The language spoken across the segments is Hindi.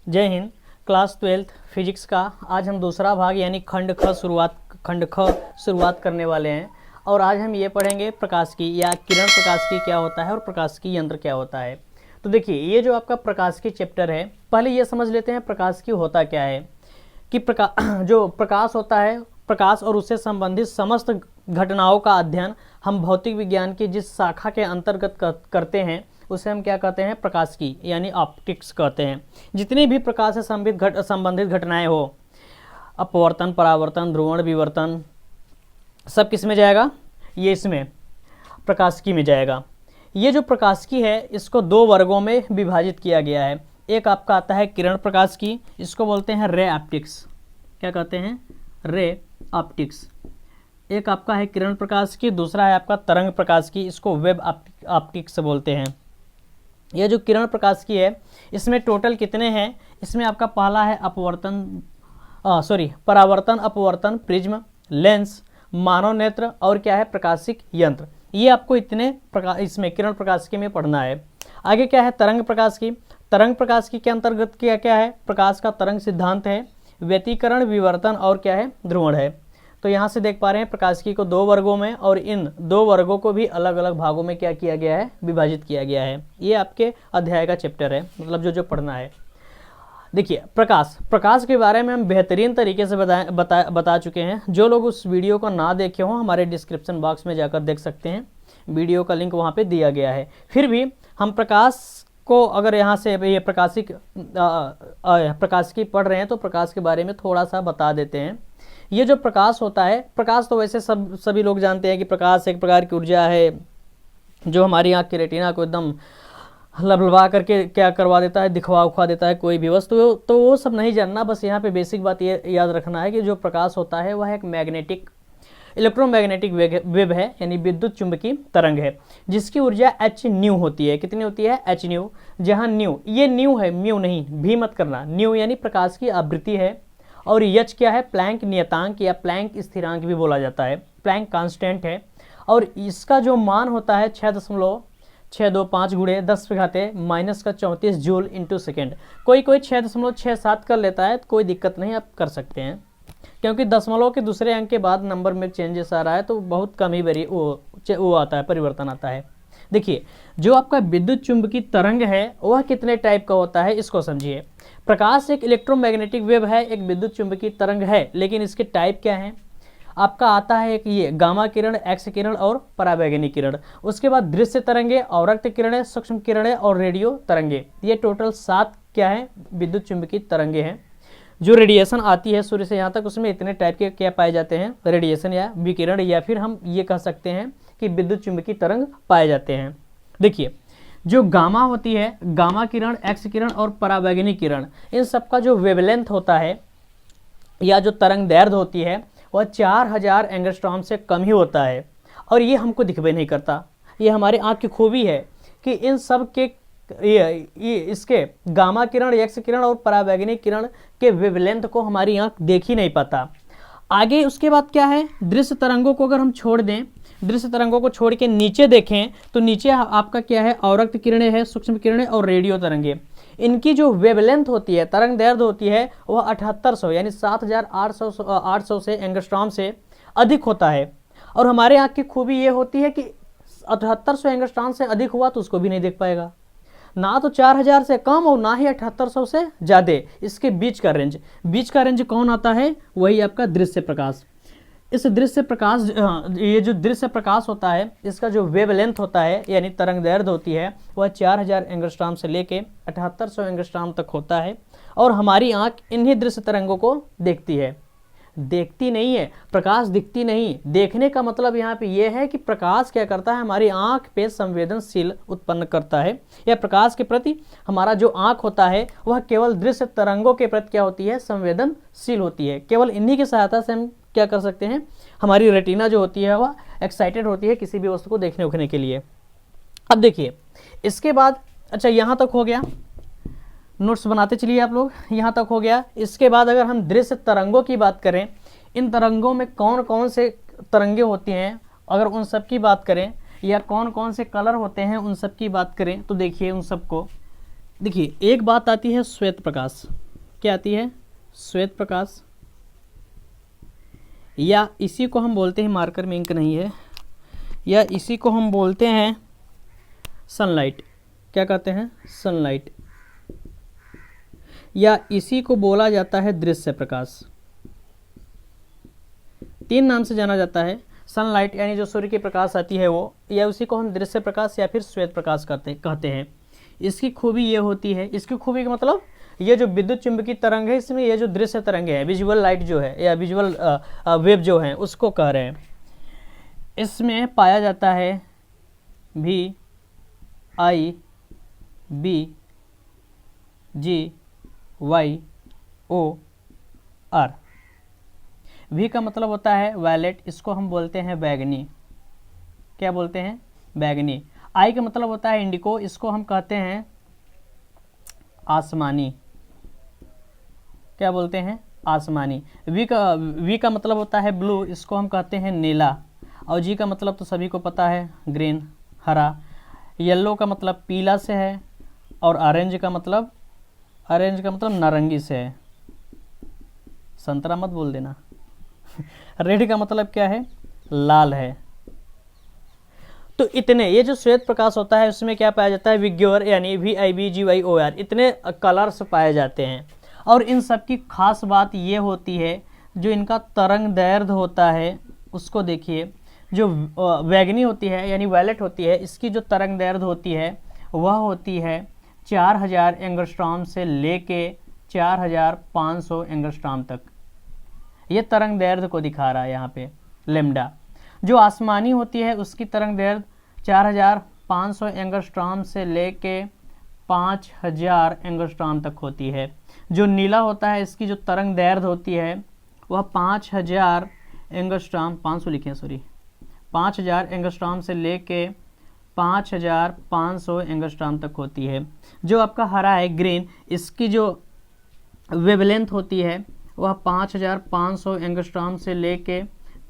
जय हिंद। क्लास 12th फिजिक्स का आज हम दूसरा भाग यानी खंड ख शुरुआत करने वाले हैं। और आज हम ये पढ़ेंगे प्रकाश की या किरण प्रकाश की क्या होता है और प्रकाश की यंत्र क्या होता है। तो देखिए, ये जो आपका प्रकाश की चैप्टर है, पहले ये समझ लेते हैं प्रकाश की होता क्या है। कि जो प्रकाश होता है, प्रकाश और उससे संबंधित समस्त घटनाओं का अध्ययन हम भौतिक विज्ञान की जिस शाखा के अंतर्गत करते हैं उसे हम क्या कहते हैं, प्रकाश की यानी ऑप्टिक्स कहते हैं। जितनी भी प्रकाश से संबंधित घटनाएं हो, अपवर्तन, परावर्तन, ध्रुवण, विवर्तन, सब किस में जाएगा, ये इसमें प्रकाशिकी में जाएगा। ये जो प्रकाशिकी है इसको दो वर्गों में विभाजित किया गया है। एक आपका आता है किरण प्रकाशिकी, इसको बोलते हैं रे ऑप्टिक्स। क्या कहते हैं, रे ऑप्टिक्स। एक आपका है किरण प्रकाशिकी, दूसरा है आपका तरंग प्रकाशिकी, इसको वेब ऑप्टिक्स बोलते हैं। यह जो किरण प्रकाशिकी है इसमें टोटल कितने हैं, इसमें आपका पहला है परावर्तन, अपवर्तन, प्रिज्म, लेंस, मानव नेत्र और क्या है, प्रकाशिक यंत्र। ये आपको इतने इसमें किरण प्रकाशिकी में पढ़ना है। आगे क्या है, तरंग प्रकाशिकी। तरंग प्रकाशिकी के अंतर्गत क्या है, प्रकाश का तरंग सिद्धांत है, व्यतिकरण, विवर्तन और क्या है, ध्रुवण है। तो यहाँ से देख पा रहे हैं प्रकाशिकी को दो वर्गों में, और इन दो वर्गों को भी अलग अलग भागों में क्या किया गया है, विभाजित किया गया है। ये आपके अध्याय का चैप्टर है, मतलब जो पढ़ना है। देखिए, प्रकाश के बारे में हम बेहतरीन तरीके से बता चुके हैं। जो लोग उस वीडियो को ना देखे हों, हमारे डिस्क्रिप्शन बॉक्स में जाकर देख सकते हैं, वीडियो का लिंक वहाँ पे दिया गया है। फिर भी हम प्रकाश को अगर यहाँ से ये प्रकाशिकी पढ़ रहे हैं तो प्रकाश के बारे में थोड़ा सा बता देते हैं। ये जो प्रकाश होता है, प्रकाश तो वैसे सभी लोग जानते हैं कि प्रकाश एक प्रकार की ऊर्जा है जो हमारी आँख की रेटिना को एकदम लबलबा करके क्या करवा देता है, दिखवा उखवा देता है कोई भी वस्तु। तो वो सब नहीं जानना, बस यहाँ पे बेसिक बात ये याद रखना है कि जो प्रकाश होता है वह एक इलेक्ट्रोमैग्नेटिक वेव है, यानी विद्युत चुंबकीय तरंग है, जिसकी ऊर्जा h न्यू होती है। कितनी होती है, h न्यू। जहाँ न्यू, ये न्यू है, म्यू नहीं, भी मत करना। न्यू यानी प्रकाश की आवृत्ति है, और h क्या है, प्लैंक नियतांक या प्लैंक स्थिरांक भी बोला जाता है, प्लैंक कांस्टेंट है। और इसका जो मान होता है 6.625 × 10⁻⁻⁻34 जूल इंटू सेकेंड। कोई 6.67 कर लेता है तो कोई दिक्कत नहीं, आप कर सकते हैं, क्योंकि दशमलव के दूसरे अंक के बाद नंबर में चेंजेस आ रहा है तो बहुत कम ही वो आता है, परिवर्तन आता है। देखिए, जो आपका विद्युत चुंबकीय तरंग है वह कितने टाइप का होता है, इसको समझिए। प्रकाश एक इलेक्ट्रोमैग्नेटिक वेव है, एक विद्युत चुंबकीय तरंग है, लेकिन इसके टाइप क्या हैं, आपका आता है एक ये गामा किरण, एक्स किरण और पराबैंगनी किरण। उसके बाद दृश्य तरंगे, अवरक्त किरणें, सूक्ष्म किरणें और रेडियो तरंगे। ये टोटल 7 क्या है, विद्युत चुंबकीय तरंगे हैं। जो रेडिएशन आती है सूर्य से यहाँ तक, उसमें इतने टाइप के क्या पाए जाते हैं, रेडिएशन या विकिरण, या फिर हम ये कह सकते हैं कि विद्युत चुंबकीय तरंग पाए जाते हैं। देखिए, जो गामा होती है, गामा किरण, एक्स किरण और पराबैंगनी किरण, इन सब का जो वेवलेंथ होता है या जो तरंग दैर्ध्य होती है वह 4000 एंगस्ट्रॉम से कम ही होता है, और ये हमको दिखबे नहीं करता। ये हमारे आँख की खूबी है कि इन सब के इसके गामा किरण, एक्स किरण और पराबैंगनी किरण के वेवलेंथ को हमारी आँख देख ही नहीं पाता। आगे उसके बाद क्या है, दृश्य तरंगों को अगर हम छोड़ दें, दृश्य तरंगों को छोड़ के नीचे देखें तो नीचे आपका क्या है, अवरक्त किरणें हैं, सूक्ष्म किरणें और रेडियो तरंगे। इनकी जो वेवलेंथ होती है, तरंग दैर्ध्य होती है, वह 7800 यानी 7800 से एंगस्ट्रॉम से अधिक होता है। और हमारे आँख की खूबी ये होती है कि 7800 एंगस्ट्रॉम से अधिक हुआ तो उसको भी नहीं देख पाएगा, ना तो 4000 से कम और ना ही 7800 से ज़्यादा। इसके बीच का रेंज कौन आता है, वही आपका दृश्य प्रकाश। इस दृश्य प्रकाश, ये जो दृश्य प्रकाश होता है इसका जो वेवलेंथ होता है यानी तरंग दैर्ध्य होती है वह 4000 एंगस्ट्रॉम से लेके 7800 एंगस्ट्रॉम तक होता है। और हमारी आँख इन्हीं दृश्य तरंगों को देखती है, देखती नहीं है, प्रकाश दिखती नहीं। देखने का मतलब यहाँ पे ये है कि प्रकाश क्या करता है, हमारी आँख पे संवेदनशील उत्पन्न करता है, या प्रकाश के प्रति हमारा जो आँख होता है वह केवल दृश्य तरंगों के प्रति क्या होती है, संवेदनशील होती है। केवल इन्हीं की सहायता से हम क्या कर सकते हैं, हमारी रेटिना जो होती है वह एक्साइटेड होती है किसी भी वस्तु को देखने उखने के लिए। अब देखिए, इसके बाद अच्छा यहाँ तक हो गया, नोट्स बनाते चलिए आप लोग, यहाँ तक हो गया। इसके बाद अगर हम दृश्य तरंगों की बात करें, इन तरंगों में कौन कौन से तरंगे होती हैं, अगर उन सब की बात करें, या कौन कौन से कलर होते हैं उन सब की बात करें, तो देखिए उन सबको देखिए एक बात आती है श्वेत प्रकाश, क्या आती है? श्वेत प्रकाश, या इसी को हम बोलते हैं, मार्कर में इंक नहीं है, या इसी को हम बोलते हैं सनलाइट। क्या कहते हैं? सनलाइट। या इसी को बोला जाता है दृश्य प्रकाश। 3 नाम से जाना जाता है। सनलाइट यानी जो सूर्य की प्रकाश आती है वो, या उसी को हम दृश्य प्रकाश या फिर श्वेत प्रकाश कहते हैं। इसकी खूबी ये होती है, इसकी खूबी का मतलब ये जो विद्युत चुंबकीय तरंग है, इसमें ये जो दृश्य तरंग है, विजुअल लाइट जो है या विजुअल वेव जो है, उसको कह रहे हैं। इसमें पाया जाता है VIB GYOR। V का मतलब होता है वायलेट, इसको हम बोलते हैं बैगनी। क्या बोलते हैं? बैगनी। I का मतलब होता है इंडिको, इसको हम कहते हैं आसमानी। क्या बोलते हैं? आसमानी। V का मतलब होता है ब्लू, इसको हम कहते हैं नीला। और G का मतलब तो सभी को पता है, ग्रीन, हरा। येलो का मतलब पीला से है, और ऑरेंज का मतलब नारंगी से है। संतरा मत बोल देना। रेड का मतलब क्या है? लाल है। तो इतने, ये जो श्वेत प्रकाश होता है उसमें क्या पाया जाता है? विग्योर यानी VIB GYOR, इतने कलर्स पाए जाते हैं। और इन सब की खास बात ये होती है, जो इनका तरंग दैर्ध्य होता है उसको देखिए। जो वैगनी होती है यानी वायलेट होती है, इसकी जो तरंग दैर्ध्य होती है वह होती है 4000 एंगस्ट्रॉम से लेके 4500 एंगस्ट्रॉम तक। ये तरंग दैर्ध्य को दिखा रहा है यहाँ पे लेम्डा। जो आसमानी होती है उसकी तरंग दैर्ध्य 4500 एंगस्ट्रॉम से लेके 5000 एंगस्ट्रॉम तक होती है। जो नीला होता है इसकी जो तरंग दैर्ध्य होती है वह 5000 एंगस्ट्रॉम, 500 लिखे सॉरी, 5000 एंगस्ट्रॉम से लेके 5500 एंगस्ट्रॉम तक होती है। जो आपका हरा है ग्रीन, इसकी जो वेवलेंथ होती है वह 5500 एंगस्ट्रॉम से लेके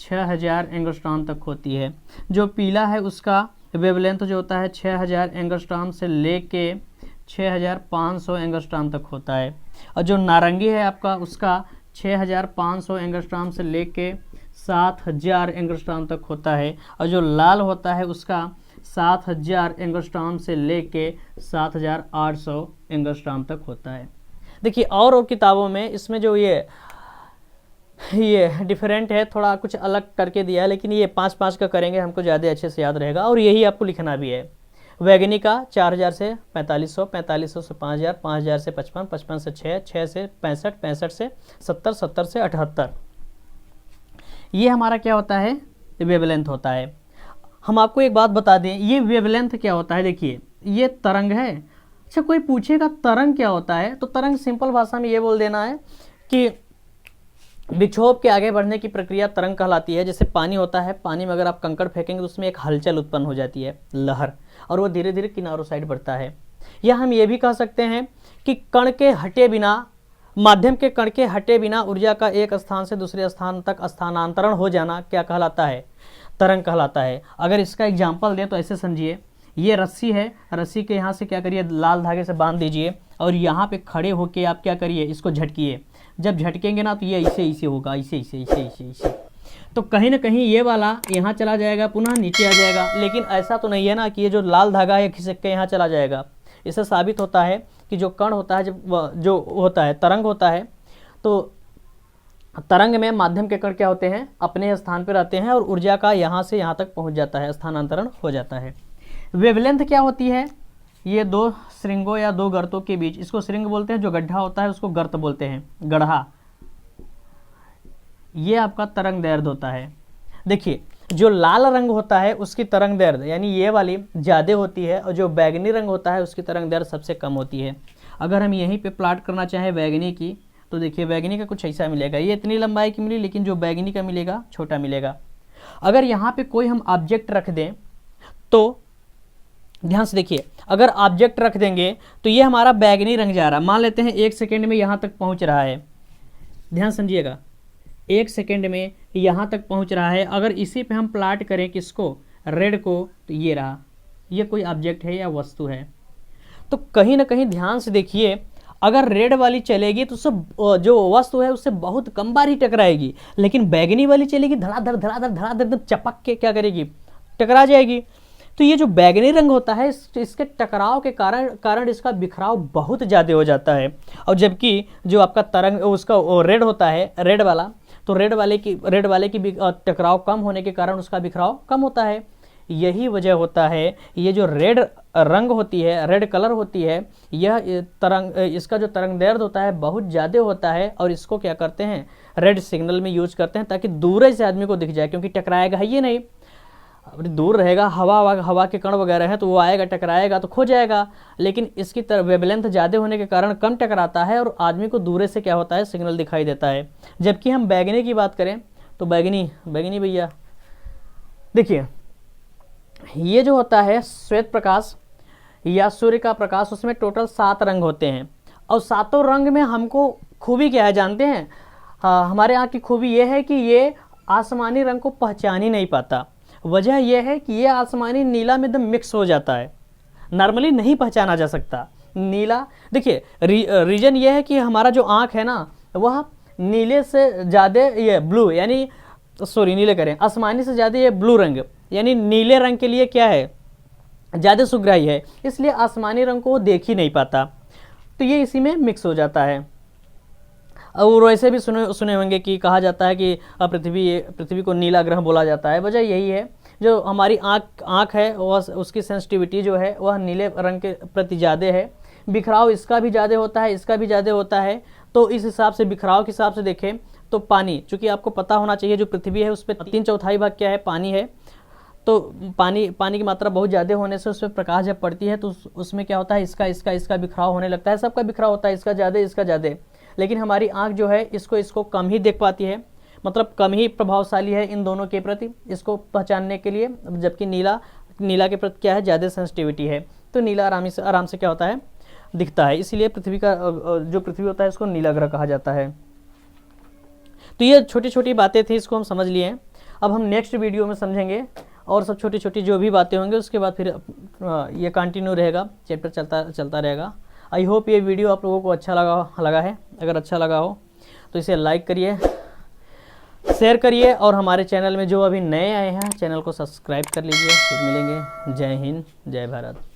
6000 एंगस्ट्रॉम तक होती है। जो पीला है उसका वेवलेंथ जो होता है 6000 एंगस्ट्रॉम से लेके 6500 एंगस्ट्रॉम तक होता है। और जो नारंगी है आपका, उसका 6500 एंगस्ट्रॉम से लेके 7000 एंगस्ट्रॉम तक होता है। और जो लाल होता है उसका 7000 एंगस्ट्रॉम से लेके 7800 एंगस्ट्रॉम तक होता है। देखिए और किताबों में इसमें जो ये डिफरेंट है, थोड़ा कुछ अलग करके दिया है, लेकिन ये 5-5 का करेंगे हमको ज़्यादा अच्छे से याद रहेगा। और यही आपको लिखना भी है। वैगनी का 4000 से 4500, 4500 से 5000, 5000 से 55, 55 से 6, 6 से 65, 65 से 70, 70 से 78। ये हमारा क्या होता है? वेवलेंथ होता है। हम आपको एक बात बता दें, ये वेवलेंथ क्या होता है? देखिए ये तरंग है। अच्छा कोई पूछेगा तरंग क्या होता है, तो तरंग सिंपल भाषा में ये बोल देना है कि विक्षोभ के आगे बढ़ने की प्रक्रिया तरंग कहलाती है। जैसे पानी होता है, पानी में अगर आप कंकड़ फेंकेंगे तो उसमें एक हलचल उत्पन्न हो जाती है, लहर, और वो धीरे धीरे किनारों साइड बढ़ता है। या हम ये भी कह सकते हैं कि कण के हटे बिना, माध्यम के कण के हटे बिना ऊर्जा का एक स्थान से दूसरे स्थान तक स्थानांतरण हो जाना क्या कहलाता है? तरंग कहलाता है। अगर इसका एग्जाम्पल दें तो ऐसे समझिए, ये रस्सी है, रस्सी के यहाँ से क्या करिए, लाल धागे से बांध दीजिए, और यहाँ पे खड़े होके आप क्या करिए, इसको झटकिए। जब झटकेंगे ना तो ये ऐसे होगा, ऐसे। तो कहीं ना कहीं ये वाला यहाँ चला जाएगा, पुनः नीचे आ जाएगा। लेकिन ऐसा तो नहीं है ना कि ये जो लाल धागा है खिसक के यहाँ चला जाएगा। इससे साबित होता है कि जो कण होता है, जब जो होता है तरंग होता है, तो तरंग में माध्यम के कण क्या होते हैं, अपने स्थान पर रहते हैं और ऊर्जा का यहाँ से यहाँ तक पहुँच जाता है, स्थानांतरण हो जाता है। वेवलेंथ क्या होती है? ये 2 श्रृंगों या 2 गर्तों के बीच, इसको श्रृंग बोलते हैं, जो गड्ढा होता है उसको गर्त बोलते हैं, गड्ढा। ये आपका तरंग दैर्ध्य होता है। देखिए जो लाल रंग होता है उसकी तरंग दैर्ध्य यानी ये वाली ज़्यादा होती है, और जो बैगनी रंग होता है उसकी तरंग दैर्ध्य सबसे कम होती है। अगर हम यहीं पे प्लॉट करना चाहें बैगनी की, तो देखिए बैगनी का कुछ ऐसा मिलेगा, ये इतनी लंबाई की मिली, लेकिन जो बैगनी का मिलेगा छोटा मिलेगा। अगर यहाँ पे कोई हम ऑब्जेक्ट रख दें तो ध्यान से देखिए, अगर ऑब्जेक्ट रख देंगे तो ये हमारा बैगनी रंग जा रहा है, मान लेते हैं 1 सेकेंड में यहाँ तक पहुँच रहा है। ध्यान समझिएगा, 1 सेकेंड में यहाँ तक पहुँच रहा है। अगर इसी पे हम प्लॉट करें किसको, रेड को, तो ये रहा, ये कोई ऑब्जेक्ट है या वस्तु है। तो कहीं ना कहीं ध्यान से देखिए, अगर रेड वाली चलेगी तो उससे जो वस्तु है उससे बहुत कम बार ही टकराएगी, लेकिन बैगनी वाली चलेगी धड़ाधड़ धड़ाधड़ धड़ाधड़ एकदम चपक के क्या करेगी, टकरा जाएगी। तो ये जो बैगनी रंग होता है इसके टकराव के कारण इसका बिखराव बहुत ज़्यादा हो जाता है। और जबकि जो आपका तरंग उसका रेड होता है, रेड वाला, तो रेड वाले की टकराव कम होने के कारण उसका बिखराव कम होता है। यही वजह होता है, ये जो रेड रंग होती है, रेड कलर होती है, यह इसका जो तरंग दैर्ध्य होता है बहुत ज़्यादा होता है। और इसको क्या करते हैं, रेड सिग्नल में यूज करते हैं ताकि दूर से आदमी को दिख जाए, क्योंकि टकराएगा है ये नहीं, दूर रहेगा, हवा के कण वगैरह हैं तो वो आएगा, टकराएगा तो खो जाएगा। लेकिन इसकी तरफ वेवलेंथ ज़्यादा होने के कारण कम टकराता है और आदमी को दूर से क्या होता है, सिग्नल दिखाई देता है। जबकि हम बैगनी की बात करें तो बैगनी भैया देखिए, ये जो होता है श्वेत प्रकाश या सूर्य का प्रकाश, उसमें टोटल 7 रंग होते हैं। और 7 रंग में हमको खूबी क्या है जानते हैं, हमारे यहाँ की खूबी ये है कि ये आसमानी रंग को पहचान ही नहीं पाता। वजह यह है कि ये आसमानी नीला में एकदम मिक्स हो जाता है, नॉर्मली नहीं पहचाना जा सकता नीला। देखिए रीजन ये है कि हमारा जो आँख है ना, वह नीले से ज़्यादा ये ब्लू यानी नीले करें, आसमानी से ज़्यादा ये ब्लू रंग यानी नीले रंग के लिए क्या है, ज़्यादा सुग्राही है, इसलिए आसमानी रंग को वो देख ही नहीं पाता। तो ये इसी में मिक्स हो जाता है। और वैसे भी सुने होंगे कि कहा जाता है कि पृथ्वी को नीला ग्रह बोला जाता है। वजह यही है, जो हमारी आँख है वह उसकी सेंसिटिविटी जो है वह नीले रंग के प्रति ज़्यादा है। बिखराव इसका भी ज़्यादा होता है, इसका भी ज़्यादा होता है। तो इस हिसाब से बिखराव के हिसाब से देखें तो पानी, चूँकि आपको पता होना चाहिए जो पृथ्वी है उस पर 3/4 भाग क्या है, पानी है। तो पानी की मात्रा बहुत ज़्यादा होने से उसमें प्रकाश जब पड़ती है तो उसमें क्या होता है, इसका बिखराव होने लगता है। सबका बिखराव होता है, इसका ज़्यादा। लेकिन हमारी आँख जो है इसको कम ही देख पाती है, मतलब कम ही प्रभावशाली है इन दोनों के प्रति इसको पहचानने के लिए। जबकि नीला के प्रति क्या है, ज़्यादा सेंसिटिविटी है। तो नीला आराम से क्या होता है, दिखता है। इसलिए जो पृथ्वी होता है उसको नीला ग्रह कहा जाता है। तो ये छोटी छोटी बातें थी, इसको हम समझ लिए हैं। अब हम नेक्स्ट वीडियो में समझेंगे और सब छोटी छोटी जो भी बातें होंगी उसके बाद फिर ये कंटिन्यू रहेगा, चैप्टर चलता रहेगा। आई होप ये वीडियो आप लोगों को अच्छा लगा है। अगर अच्छा लगा हो तो इसे लाइक करिए, शेयर करिए और हमारे चैनल में जो अभी नए आए हैं चैनल को सब्सक्राइब कर लीजिए। फिर मिलेंगे। जय हिंद, जय भारत।